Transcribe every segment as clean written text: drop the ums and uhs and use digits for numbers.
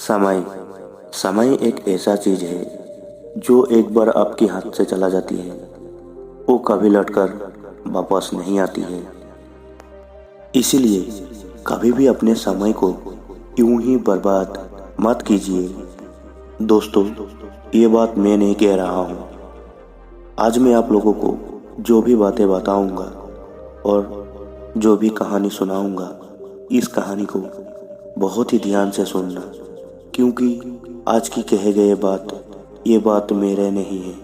समय समय एक ऐसा चीज है जो एक बार आपके हाथ से चला जाती है वो कभी लौटकर वापस नहीं आती है। इसीलिए कभी भी अपने समय को यूं ही बर्बाद मत कीजिए। दोस्तों, ये बात मैं नहीं कह रहा हूँ। आज मैं आप लोगों को जो भी बातें बताऊंगा और जो भी कहानी सुनाऊंगा, इस कहानी को बहुत ही ध्यान से सुनना, क्योंकि आज की कहे गए ये बात मेरे नहीं है,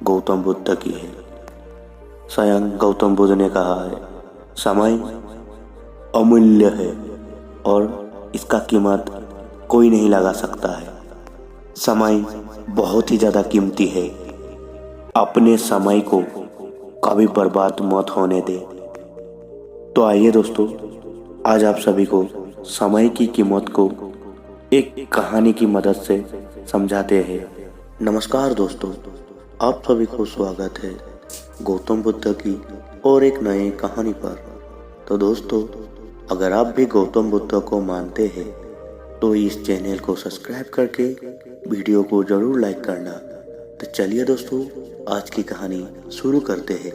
गौतम बुद्ध की है। स्वयं गौतम बुद्ध ने कहा है, समय अमूल्य है और इसका कीमत कोई नहीं लगा सकता है। समय बहुत ही ज़्यादा कीमती है। अपने समय को कभी बर्बाद मत होने दे। तो आइए दोस्तों, आज आप सभी को समय की कीमत को एक कहानी की मदद से समझाते हैं। नमस्कार दोस्तों, आप सभी को स्वागत है गौतम बुद्ध की और एक नई कहानी पर। तो दोस्तों, अगर आप भी गौतम बुद्ध को मानते हैं तो इस चैनल को सब्सक्राइब करके वीडियो को जरूर लाइक करना। तो चलिए दोस्तों, आज की कहानी शुरू करते हैं।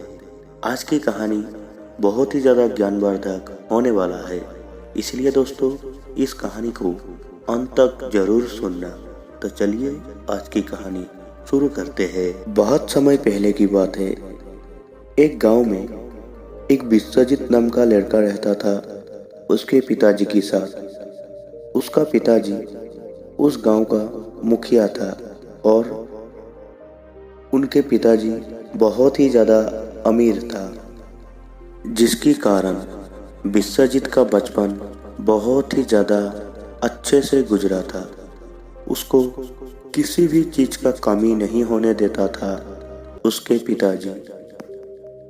आज की कहानी बहुत ही ज़्यादा ज्ञानवर्धक होने वाला है, इसलिए दोस्तों इस कहानी को अंत तक जरूर सुनना। तो चलिए आज की कहानी शुरू करते हैं। बहुत समय पहले की बात है। एक गांव में एक विश्वजीत नाम का लड़का रहता था उसके पिताजी के साथ। उसका पिताजी उस गांव का मुखिया था और उनके पिताजी बहुत ही ज़्यादा अमीर था, जिसके कारण विश्वजीत का बचपन बहुत ही ज़्यादा अच्छे से गुजरा था। उसको किसी भी चीज़ का कमी नहीं होने देता था उसके पिताजी।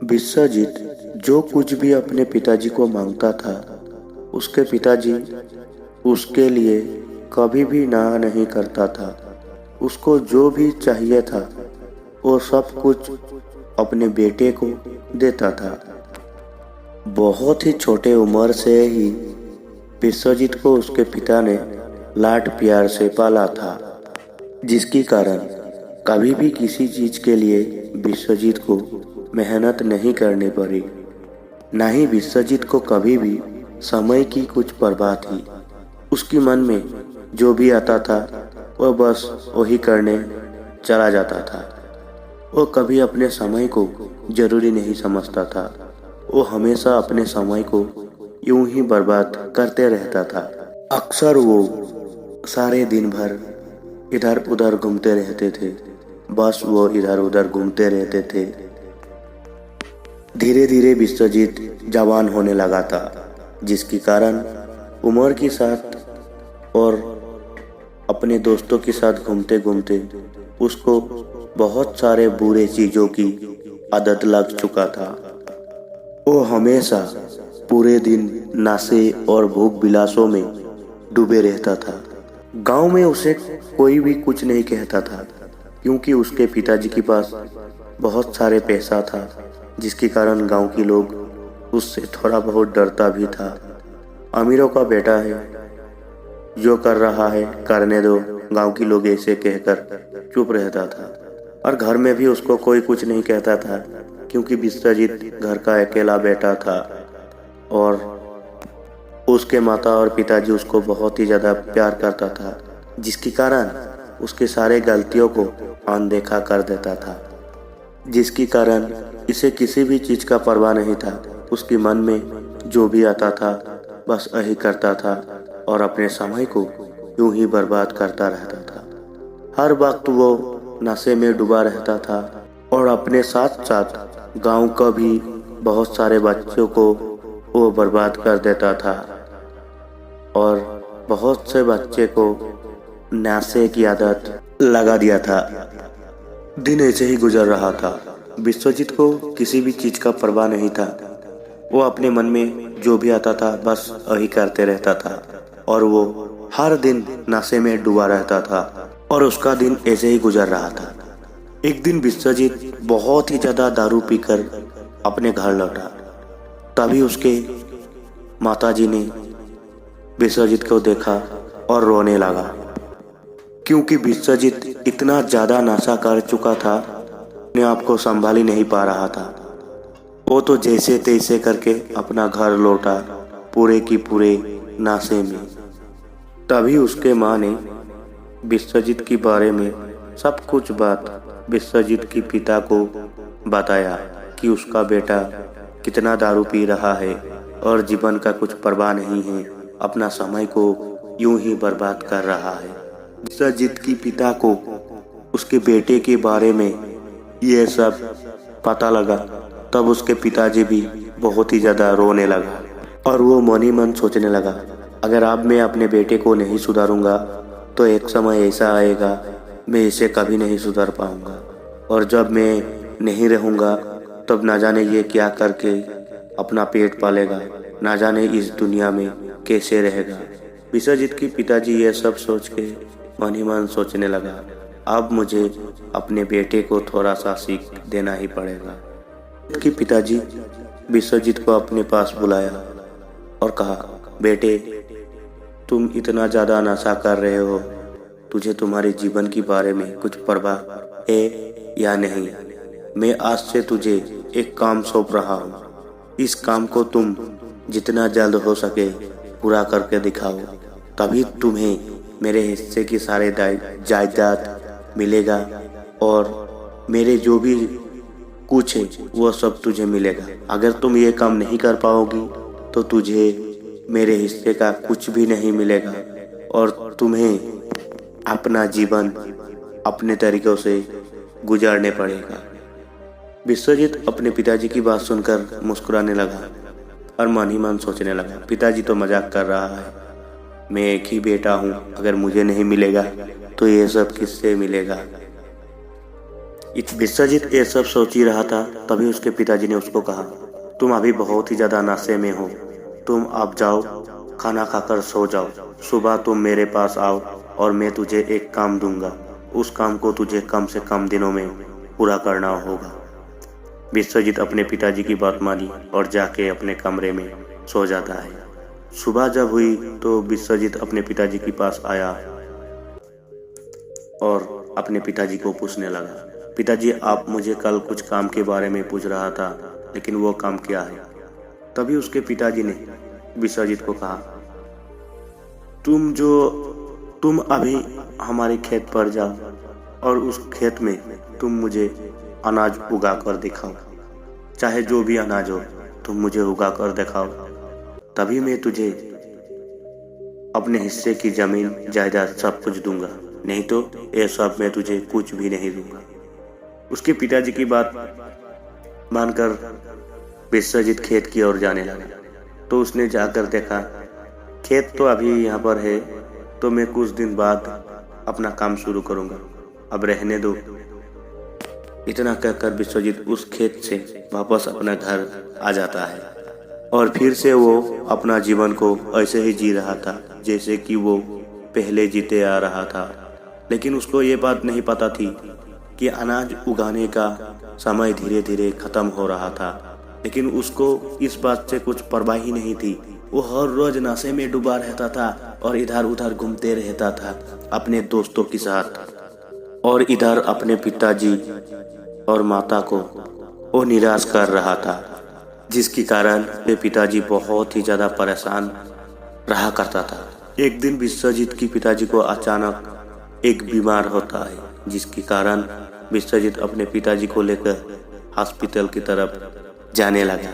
विश्वजीत जो कुछ भी अपने पिताजी को मांगता था, उसके पिताजी उसके लिए कभी भी ना नहीं करता था। उसको जो भी चाहिए था वो सब कुछ अपने बेटे को देता था। बहुत ही छोटे उम्र से ही विश्वजीत को उसके पिता ने लाड प्यार से पाला था, जिसके कारण कभी भी किसी चीज़ के लिए विश्वजीत को मेहनत नहीं करनी पड़ी। ना ही विश्वजीत को कभी भी समय की कुछ परवाह थी। उसके मन में जो भी आता था वह बस वही करने चला जाता था। वो कभी अपने समय को जरूरी नहीं समझता था। वो हमेशा अपने समय को यूं ही बर्बाद करते रहता था। अक्सर वो सारे दिन भर इधर उधर घूमते रहते थे। बस वो इधर उधर घूमते रहते थे। धीरे धीरे विश्वजीत जवान होने लगा था, जिसके कारण उम्र के साथ और अपने दोस्तों के साथ घूमते घूमते उसको बहुत सारे बुरे चीज़ों की आदत लग चुका था। वो हमेशा पूरे दिन नशे और भोग विलासों में डूबे रहता था। गांव में उसे कोई भी कुछ नहीं कहता था, क्योंकि उसके पिताजी के पास बहुत सारे पैसा था, जिसके कारण गांव के लोग उससे थोड़ा बहुत डरता भी था। अमीरों का बेटा है, जो कर रहा है करने दो, गांव के लोग ऐसे कहकर चुप रहता था। और घर में भी उसको कोई कुछ नहीं कहता था, क्योंकि विश्वजीत घर का अकेला बेटा था और उसके माता और पिताजी उसको बहुत ही ज़्यादा प्यार करता था, जिसके कारण उसके सारे गलतियों को अनदेखा कर देता था। जिसके कारण इसे किसी भी चीज़ का परवाह नहीं था। उसके मन में जो भी आता था बस यही करता था और अपने समय को यूं ही बर्बाद करता रहता था। हर वक्त वो नशे में डूबा रहता था और अपने साथ साथ गांव का भी बहुत सारे बच्चों को वो बर्बाद कर देता था और बहुत से बच्चे को नशे की आदत लगा दिया था। दिन ऐसे ही गुजर रहा था। विश्वजीत को किसी भी चीज़ का परवाह नहीं था। वो अपने मन में जो भी आता था बस वही करते रहता था और वो हर दिन नशे में डूबा रहता था और उसका दिन ऐसे ही गुजर रहा था। एक दिन विश्वजीत बहुत ही ज़्यादा दारू पीकर अपने घर लौटा। तभी उसके माताजी ने विश्वजीत को देखा और रोने लगा। क्योंकि विश्वजीत इतना ज़्यादा नशा कर चुका था, अपने आप को संभाल ही नहीं पा रहा था। वो तो जैसे तैसे करके अपना घर लौटा, पूरे की पूरे नशे में। तभी उसके माँ ने विश्वजीत के बारे में सब कुछ बात विश्वजीत के पिता को बताया कि उसका बेटा कितना दारू पी रहा है और जीवन का कुछ परवाह नहीं है, अपना समय को यूं ही बर्बाद कर रहा है। विश्वजीत के पिता को उसके बेटे के बारे में ये सब पता लगा, तब उसके पिताजी भी बहुत ही ज़्यादा रोने लगा और वो मन ही मन सोचने लगा, अगर अब मैं अपने बेटे को नहीं सुधारूंगा तो एक समय ऐसा आएगा मैं इसे कभी नहीं सुधार पाऊंगा, और जब मैं नहीं रहूंगा तब ना जाने ये क्या करके अपना पेट पालेगा, ना जाने इस दुनिया में कैसे रहेगा। विश्वजीत के पिताजी ये सब सोच के मन ही मन सोचने लगा, अब मुझे अपने बेटे को थोड़ा सा सीख देना ही पड़ेगा। कि पिताजी विश्वजीत को अपने पास बुलाया और कहा, बेटे तुम इतना ज़्यादा नशा कर रहे हो, तुझे तुम्हारे जीवन के बारे में कुछ परवाह है या नहीं? मैं आज से तुझे एक काम सौंप रहा हूँ, इस काम को तुम जितना जल्द हो सके पूरा करके दिखाओ, तभी तुम्हें मेरे हिस्से की सारे जायदाद मिलेगा और मेरे जो भी कुछ है वो सब तुझे मिलेगा। अगर तुम ये काम नहीं कर पाओगी तो तुझे मेरे हिस्से का कुछ भी नहीं मिलेगा और तुम्हें अपना जीवन अपने तरीकों से गुजारने पड़ेगा। विश्वजीत अपने पिताजी की बात सुनकर मुस्कुराने लगा और मन ही मन सोचने लगा, पिताजी तो मजाक कर रहा है, मैं एक ही बेटा हूँ, अगर मुझे नहीं मिलेगा तो ये सब किससे मिलेगा। विश्वजीत ये सब सोच ही रहा था, तभी उसके पिताजी ने उसको कहा, तुम अभी बहुत ही ज़्यादा नशे में हो, तुम अब जाओ खाना खाकर सो जाओ, सुबह तुम मेरे पास आओ और मैं तुझे एक काम दूंगा, उस काम को तुझे कम से कम दिनों में पूरा करना होगा। विश्वजीत अपने पिताजी की बात मानी और जाके अपने कमरे में सो जाता है। सुबह जब हुई तो विश्वजीत अपने पिताजी के पास आया और अपने पिताजी को पूछने लगा, पिताजी आप मुझे कल कुछ काम के बारे में पूछ रहा था, लेकिन वो काम क्या है? तभी उसके पिताजी ने विश्वजीत को कहा, तुम अभी हमारे खेत पर जाओ और उस खेत में तुम मुझे अनाज उगा कर दिखाओ, चाहे जो भी अनाज हो तुम मुझे उगा कर दिखाओ, तभी मैं तुझे अपने हिस्से की जमीन जायदाद सब कुछ दूंगा, नहीं तो ये सब मैं तुझे कुछ भी नहीं दूंगा। उसके पिताजी की बात मानकर विश्वजीत खेत की ओर जाने लगा, तो उसने जाकर देखा खेत तो अभी यहाँ पर है, तो मैं कुछ दिन बाद अपना काम शुरू करूँगा, अब रहने दो। इतना कहकर विश्वजीत उस खेत से वापस अपना घर आ जाता है और फिर से वो अपना जीवन को ऐसे ही जी रहा था जैसे कि वो पहले जीते आ रहा था। लेकिन उसको ये बात नहीं पता थी कि अनाज उगाने का समय धीरे धीरे खत्म हो रहा था, लेकिन उसको इस बात से कुछ परवाह ही नहीं थी। वो हर रोज नशे में डूबा रहता था और इधर उधर घूमते रहता था अपने दोस्तों के साथ, और इधर अपने पिताजी और माता को वो निराश कर रहा था, जिसके कारण वे पिताजी बहुत ही ज़्यादा परेशान रहा करता था। एक दिन विश्वजीत की पिताजी को अचानक एक बीमार होता है, जिसके कारण विश्वजीत अपने पिताजी को लेकर हॉस्पिटल की तरफ जाने लगा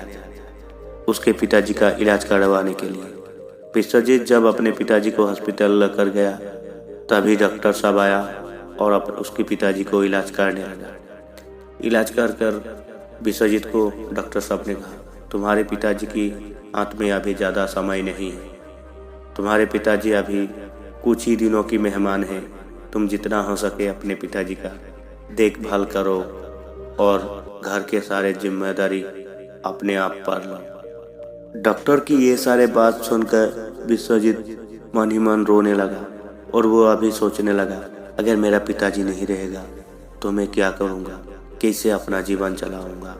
उसके पिताजी का इलाज करवाने के लिए। विश्वजीत जब अपने पिताजी को हॉस्पिटल लेकर गया तभी डॉक्टर साहब आया और उसके पिताजी को इलाज करने लगा। इलाज कर विश्वजीत को डॉक्टर साहब ने कहा, तुम्हारे पिताजी की हाथ में अभी ज़्यादा समय नहीं है, तुम्हारे पिताजी अभी कुछ ही दिनों की मेहमान हैं, तुम जितना हो सके अपने पिताजी का देखभाल करो और घर के सारे जिम्मेदारी अपने आप पर लो। डॉक्टर की ये सारे बात सुनकर विश्वजीत मन ही मन रोने लगा और वो अभी सोचने लगा, अगर मेरा पिताजी नहीं रहेगा तो मैं क्या करूँगा, कैसे अपना जीवन चलाऊँगा,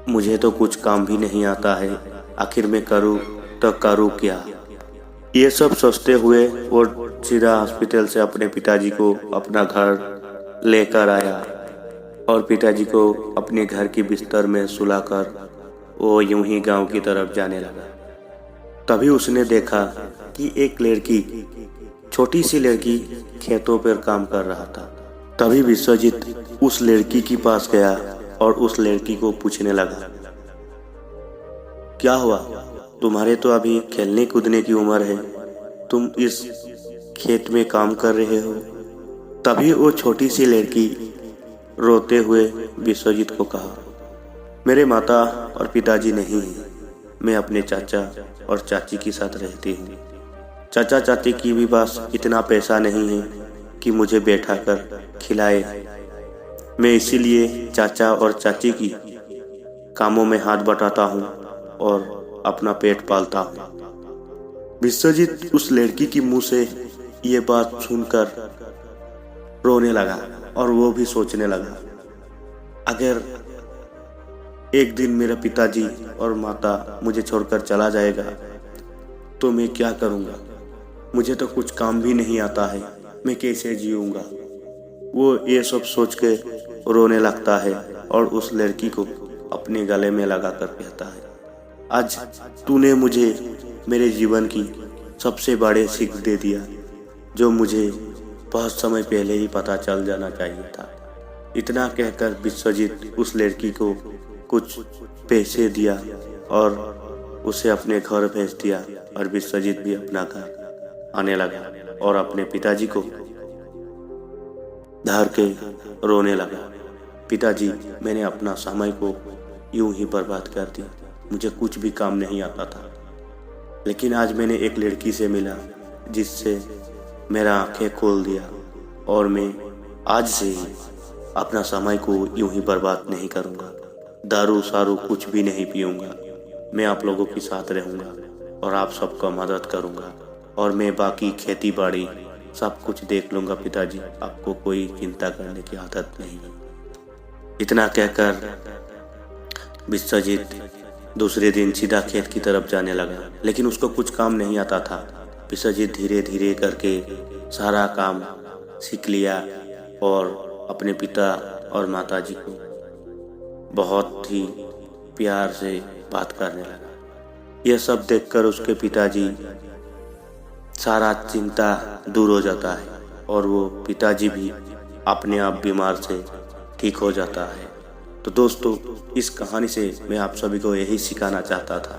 मुझे तो कुछ काम भी नहीं आता है, आखिर मैं करूँ तो करूँ क्या। ये सब सोचते हुए वो सीधा हॉस्पिटल से अपने पिताजी को अपना घर लेकर आया और पिताजी को अपने घर की बिस्तर में सुलाकर वो यूं ही गांव की तरफ जाने लगा। तभी उसने देखा कि एक लड़की, छोटी सी लड़की खेतों पर काम कर रहा था। तभी विश्वजीत उस लड़की के पास गया और उस लड़की को पूछने लगा, क्या हुआ? तुम्हारे तो अभी खेलने कूदने की उम्र है, तुम इस खेत में काम कर रहे हो? तभी वो छोटी सी लड़की रोते हुए विश्वजीत को कहा, मेरे माता और पिताजी नहीं हैं, मैं अपने चाचा और चाची के साथ रहती हूँ। चाचा चाची की भी पास इतना पैसा नहीं है कि मुझे बैठा कर खिलाए। मैं इसीलिए चाचा और चाची की कामों में हाथ बटाता हूँ और अपना पेट पालता हूँ। विश्वजीत उस लड़की की मुंह से ये बात सुनकर रोने लगा और वो भी सोचने लगा, अगर एक दिन मेरा पिताजी और माता मुझे छोड़कर चला जाएगा तो मैं क्या करूँगा? मुझे तो कुछ काम भी नहीं आता है, मैं कैसे जीऊँगा? वो ये सब सोच के रोने लगता है और उस लड़की को अपने गले में लगा कर कहता है, आज तूने मुझे मेरे जीवन की सबसे बड़ी सीख दे दिया, जो मुझे बहुत समय पहले ही पता चल जाना चाहिए था। इतना कहकर विश्वजीत उस लड़की को कुछ पैसे दिया और उसे अपने घर भेज दिया और विश्वजीत भी अपना घर आने लगा और अपने पिताजी को धर के रोने लगा, पिताजी, मैंने अपना समय को यूं ही बर्बाद कर दिया, मुझे कुछ भी काम नहीं आता था, लेकिन आज मैंने एक लड़की से मिला जिससे मेरा आंखें खोल दिया और मैं आज से ही अपना समय को यूं ही बर्बाद नहीं करूंगा, दारू सारू कुछ भी नहीं पीऊंगा, मैं आप लोगों के साथ रहूंगा और आप सबका मदद करूंगा और मैं बाकी खेती बाड़ी सब कुछ देख लूंगा पिताजी, आपको कोई चिंता करने की आदत नहीं है। इतना कहकर विश्वजीत दूसरे दिन सीधा खेत की तरफ जाने लगा, लेकिन उसको कुछ काम नहीं आता था। विश्वजीत धीरे धीरे करके सारा काम सीख लिया और अपने पिता और माताजी को बहुत ही प्यार से बात करने लगा। यह सब देखकर उसके पिताजी सारा चिंता दूर हो जाता है और वो पिताजी भी अपने आप बीमार से ठीक हो जाता है। तो दोस्तों, इस कहानी से मैं आप सभी को यही सिखाना चाहता था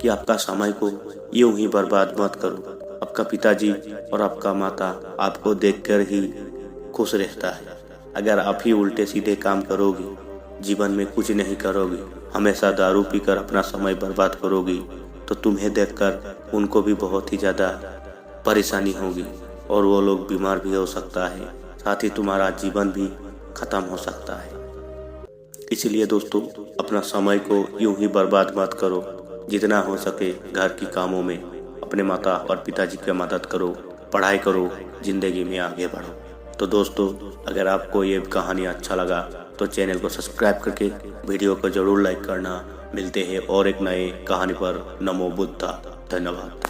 कि आपका समय को यूं ही बर्बाद मत करो। आपका पिताजी और आपका माता आपको देखकर ही खुश रहता है। अगर आप ही उल्टे सीधे काम करोगे, जीवन में कुछ नहीं करोगे, हमेशा दारू पीकर अपना समय बर्बाद करोगे, तो तुम्हें देखकर उनको भी बहुत ही ज़्यादा परेशानी होगी और वो लोग बीमार भी हो सकता है, साथ ही तुम्हारा जीवन भी खत्म हो सकता है। इसलिए दोस्तों, अपना समय को यूं ही बर्बाद मत करो। जितना हो सके घर की कामों में अपने माता और पिताजी की मदद करो, पढ़ाई करो, जिंदगी में आगे बढ़ो। तो दोस्तों, अगर आपको ये कहानी अच्छा लगा तो चैनल को सब्सक्राइब करके वीडियो को जरूर लाइक करना। मिलते हैं और एक नए कहानी पर। नमो बुद्धा। धन्यवाद।